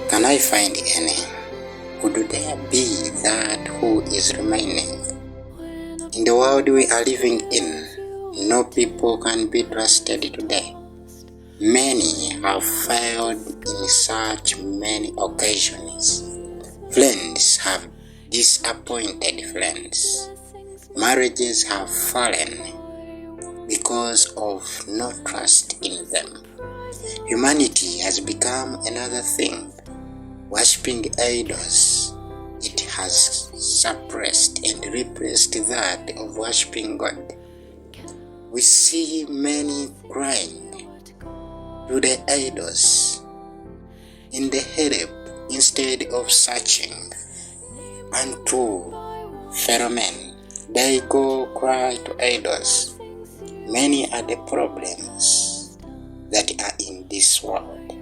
Can I find any? Could there be that who is remaining? In the world we are living in, no people can be trusted today. Many have failed in such many occasions. Friends have disappointed friends. Marriages have fallen because of no trust in them. Humanity has become another thing. Worshipping idols, it has suppressed and replaced that of worshipping God. We see many crying to the idols in the help instead of searching unto fellow men. They go cry to idols. Many are the problems that are in this world.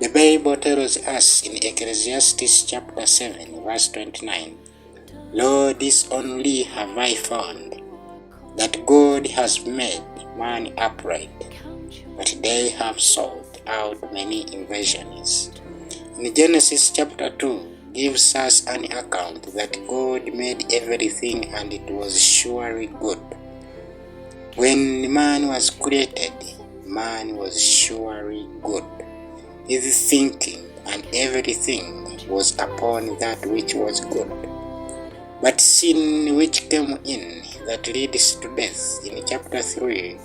The Bible tells us in Ecclesiastes chapter 7 verse 29, Lord, this only have I found, that God has made man upright, but they have sought out many inventions. In Genesis chapter 2 gives us an account that God made everything and it was surely good. When man was created, man was surely good. His thinking and everything was upon that which was good. But sin which came in that leads to death in chapter 3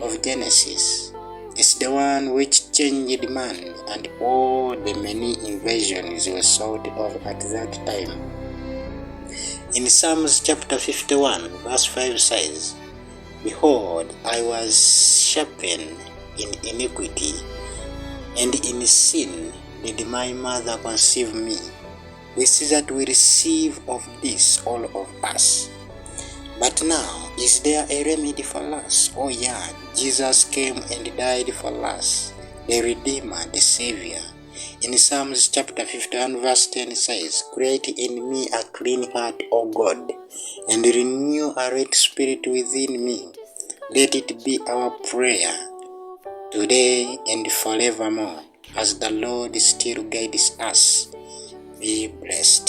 of Genesis is the one which changed man, and all the many invasions were sought of at that time. In Psalms chapter 51 verse 5 says, Behold, I was shapen in iniquity, and in sin did my mother conceive me. This is that we receive of this, all of us. But now, is there a remedy for us? Oh yeah, Jesus came and died for us, the Redeemer, the Savior. In Psalms chapter 51 verse 10 says, Create in me a clean heart, O God, and renew a right spirit within me. Let it be our prayer today and forevermore, as the Lord still guides us. Be blessed.